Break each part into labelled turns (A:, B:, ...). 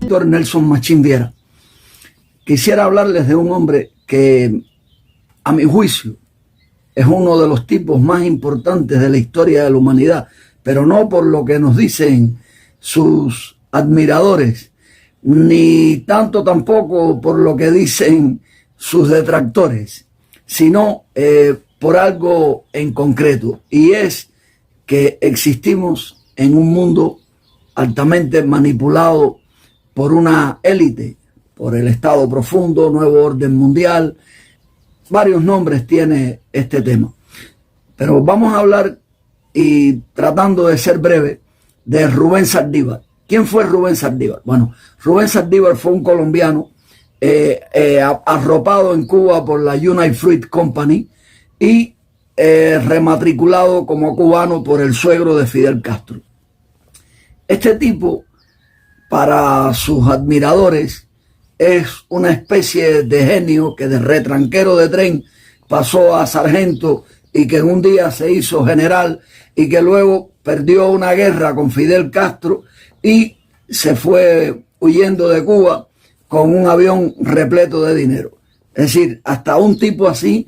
A: Doctor Nelson Machín Viera. Quisiera hablarles de un hombre que, a mi juicio, es uno de los tipos más importantes de la historia de la humanidad, pero no por lo que nos dicen sus admiradores, ni tanto tampoco por lo que dicen sus detractores, sino por algo en concreto, y es que existimos en un mundo altamente manipulado por una élite, por el Estado profundo, nuevo orden mundial. Varios nombres tiene este tema, pero vamos a hablar, y tratando de ser breve, de Rubén Saldívar. ¿Quién fue Rubén Saldívar? Bueno, Rubén Saldívar fue un colombiano arropado en Cuba por la United Fruit Company y rematriculado como cubano por el suegro de Fidel Castro. Este tipo, para sus admiradores, es una especie de genio que de retranquero de tren pasó a sargento y que en un día se hizo general y que luego perdió una guerra con Fidel Castro y se fue huyendo de Cuba con un avión repleto de dinero. Es decir, hasta un tipo así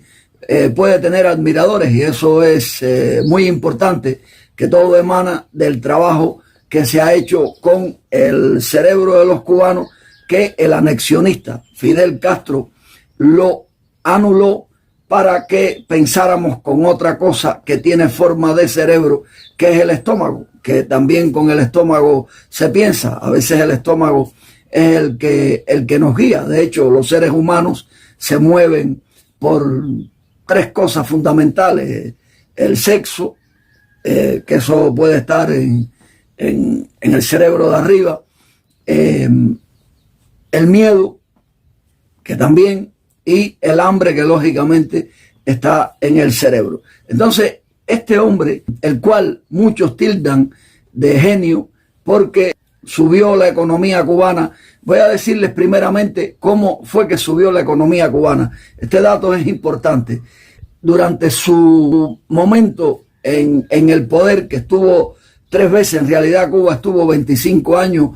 A: puede tener admiradores, y eso es muy importante, que todo emana del trabajo que se ha hecho con el cerebro de los cubanos, que el anexionista Fidel Castro lo anuló para que pensáramos con otra cosa que tiene forma de cerebro, que es el estómago, que también con el estómago se piensa. A veces el estómago es el que nos guía. De hecho, los seres humanos se mueven por tres cosas fundamentales: el sexo, que eso puede estar en el cerebro de arriba, el miedo, que también, y el hambre, que lógicamente está en el cerebro. Entonces, este hombre, el cual muchos tildan de genio porque subió la economía cubana, voy a decirles primeramente cómo fue que subió la economía cubana. Este dato es importante. Durante su momento en el poder, que estuvo 3 veces, en realidad Cuba estuvo 25 años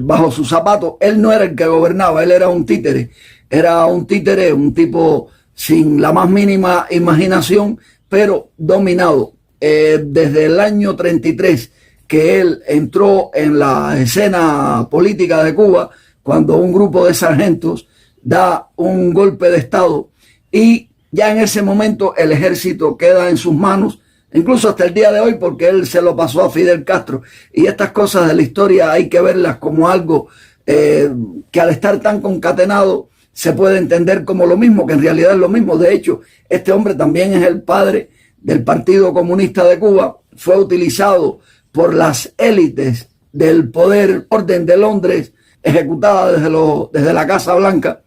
A: bajo sus zapatos, él no era el que gobernaba, él era un títere. Era un títere, un tipo sin la más mínima imaginación, pero dominado. Desde el año 33, que él entró en la escena política de Cuba, cuando un grupo de sargentos da un golpe de Estado, y ya en ese momento el ejército queda en sus manos, incluso hasta el día de hoy, porque él se lo pasó a Fidel Castro. Y estas cosas de la historia hay que verlas como algo que, al estar tan concatenado, se puede entender como lo mismo, que en realidad es lo mismo. De hecho, este hombre también es el padre del Partido Comunista de Cuba. Fue utilizado por las élites del poder orden de Londres, ejecutada desde la Casa Blanca,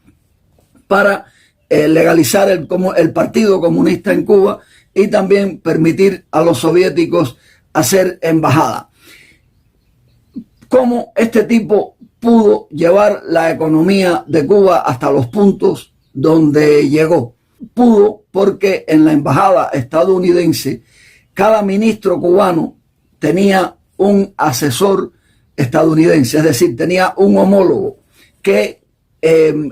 A: para legalizar el Partido Comunista en Cuba y también permitir a los soviéticos hacer embajada. ¿Cómo este tipo pudo llevar la economía de Cuba hasta los puntos donde llegó? Pudo porque en la embajada estadounidense cada ministro cubano tenía un asesor estadounidense, es decir, tenía un homólogo, que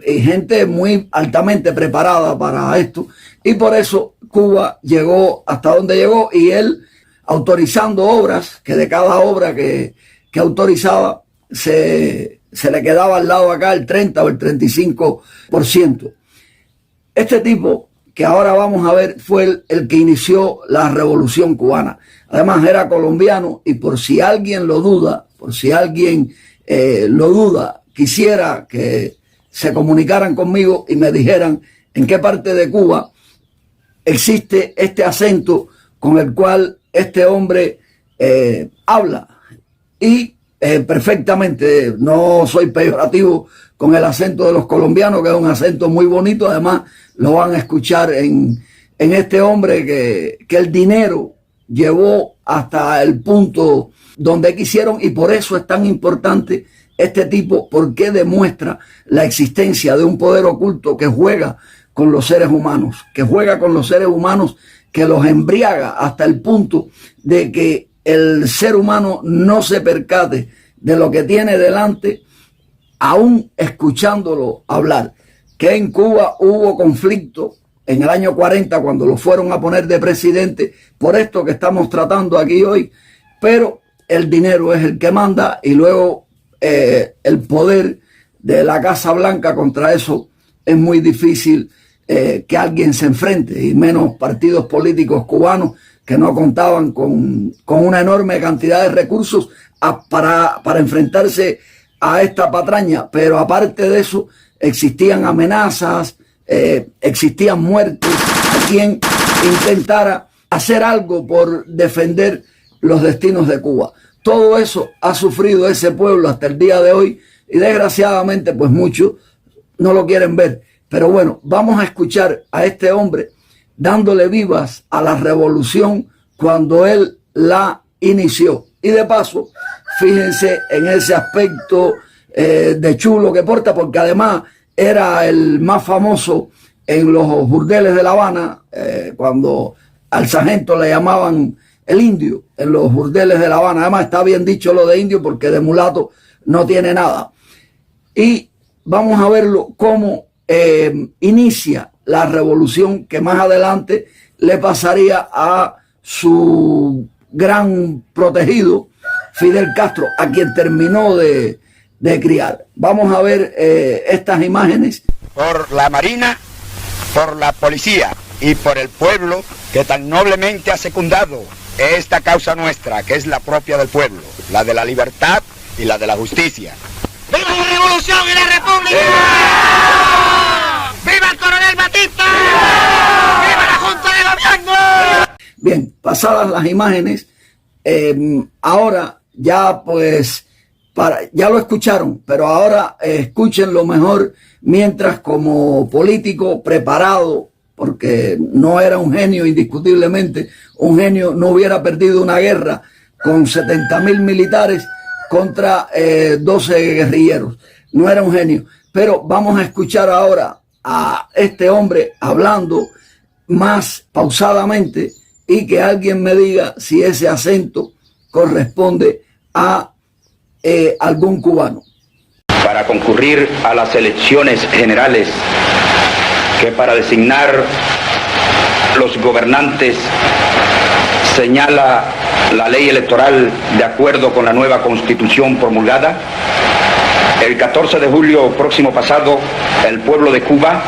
A: gente muy altamente preparada para esto, y por eso Cuba llegó hasta donde llegó, y él autorizando obras, que de cada obra que autorizaba se le quedaba al lado acá el 30 o el 35%. Este tipo, que ahora vamos a ver, fue el que inició la Revolución Cubana. Además era colombiano, y por si alguien lo duda, quisiera que se comunicaran conmigo y me dijeran en qué parte de Cuba existe este acento con el cual este hombre habla. Y perfectamente, no soy peyorativo con el acento de los colombianos, que es un acento muy bonito. Además, lo van a escuchar en este hombre que el dinero llevó hasta el punto donde quisieron, y por eso es tan importante este tipo, porque demuestra la existencia de un poder oculto que juega con los seres humanos, que los embriaga hasta el punto de que el ser humano no se percate de lo que tiene delante aún escuchándolo hablar, que en Cuba hubo conflicto en el año 40 cuando lo fueron a poner de presidente por esto que estamos tratando aquí hoy, pero el dinero es el que manda y luego el poder de la Casa Blanca contra eso es muy difícil que alguien se enfrente, y menos partidos políticos cubanos que no contaban con una enorme cantidad de recursos para enfrentarse a esta patraña. Pero aparte de eso, existían amenazas, existían muertes a quien intentara hacer algo por defender los destinos de Cuba. Todo eso ha sufrido ese pueblo hasta el día de hoy y desgraciadamente pues muchos no lo quieren ver. Pero bueno, vamos a escuchar a este hombre dándole vivas a la revolución cuando él la inició. Y de paso, fíjense en ese aspecto de chulo que porta, porque además era el más famoso en los burdeles de La Habana, cuando al sargento le llamaban el indio, en los burdeles de La Habana. Además está bien dicho lo de indio porque de mulato no tiene nada. Y vamos a verlo cómo inicia la revolución que más adelante le pasaría a su gran protegido Fidel Castro, a quien terminó de criar. Vamos a ver estas imágenes.
B: Por la Marina, por la policía y por el pueblo que tan noblemente ha secundado esta causa nuestra, que es la propia del pueblo, la de la libertad y la de la justicia.
C: ¡Viva la revolución y la república! ¡Viva el coronel Batista! ¡Viva la Junta de Gobierno!
A: Bien, pasadas las imágenes, ahora ya pues, ya lo escucharon, pero ahora escúchenlo mejor, mientras como político preparado, porque no era un genio indiscutiblemente, un genio no hubiera perdido una guerra con 70.000 militares contra 12 guerrilleros, no era un genio. Pero vamos a escuchar ahora a este hombre hablando más pausadamente y que alguien me diga si ese acento corresponde a algún cubano.
B: Para concurrir a las elecciones generales que para designar los gobernantes señala la ley electoral de acuerdo con la nueva constitución promulgada, el 14 de julio próximo pasado, el pueblo de Cuba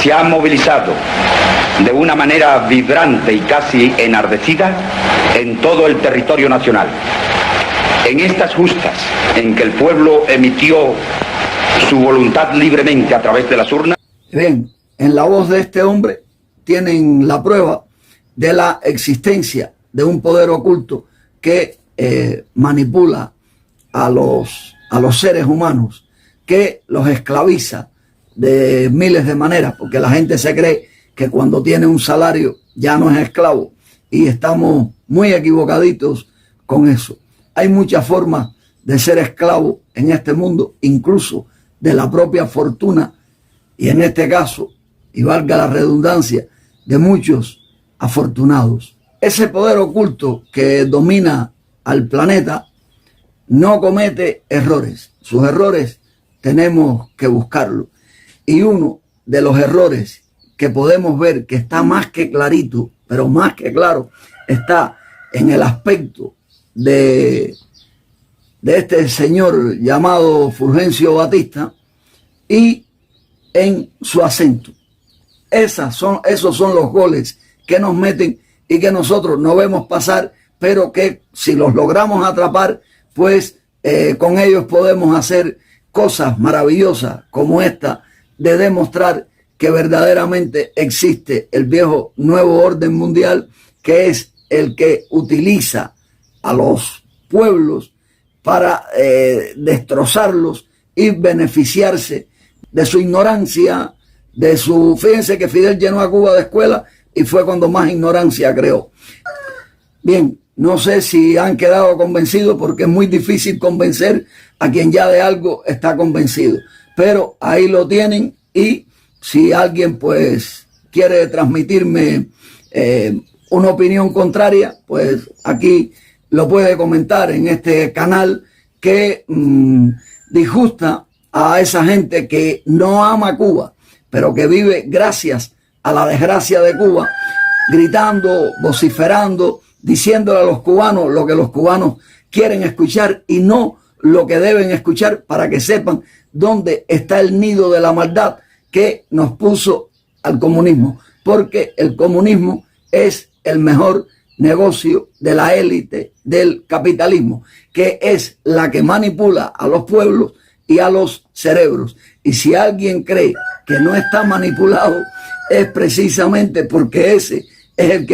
B: se ha movilizado de una manera vibrante y casi enardecida en todo el territorio nacional. En estas justas en que el pueblo emitió su voluntad libremente a través de las urnas.
A: Bien, en la voz de este hombre tienen la prueba de la existencia de un poder oculto que manipula a los seres humanos, que los esclaviza de miles de maneras, porque la gente se cree que cuando tiene un salario ya no es esclavo, y estamos muy equivocaditos con eso. Hay muchas formas de ser esclavo en este mundo, incluso de la propia fortuna, y en este caso, y valga la redundancia, de muchos afortunados. Ese poder oculto que domina al planeta no comete errores. Sus errores tenemos que buscarlos. Y uno de los errores que podemos ver que está más que clarito, pero más que claro, está en el aspecto de este señor llamado Fulgencio Batista y en su acento. Esos son los goles que nos meten y que nosotros no vemos pasar, pero que si los logramos atrapar, pues con ellos podemos hacer cosas maravillosas como esta, de demostrar que verdaderamente existe el viejo nuevo orden mundial, que es el que utiliza a los pueblos para destrozarlos y beneficiarse de su ignorancia, fíjense que Fidel llenó a Cuba de escuelas y fue cuando más ignorancia creó. Bien, no sé si han quedado convencidos, porque es muy difícil convencer a quien ya de algo está convencido, pero ahí lo tienen. Y si alguien pues quiere transmitirme una opinión contraria, pues aquí lo puede comentar en este canal que disgusta a esa gente que no ama Cuba, pero que vive gracias a la desgracia de Cuba, gritando, vociferando, diciéndole a los cubanos lo que los cubanos quieren escuchar y no lo que deben escuchar, para que sepan dónde está el nido de la maldad que nos puso al comunismo, porque el comunismo es el mejor negocio de la élite del capitalismo, que es la que manipula a los pueblos y a los cerebros. Y si alguien cree que no está manipulado, es precisamente porque ese es el que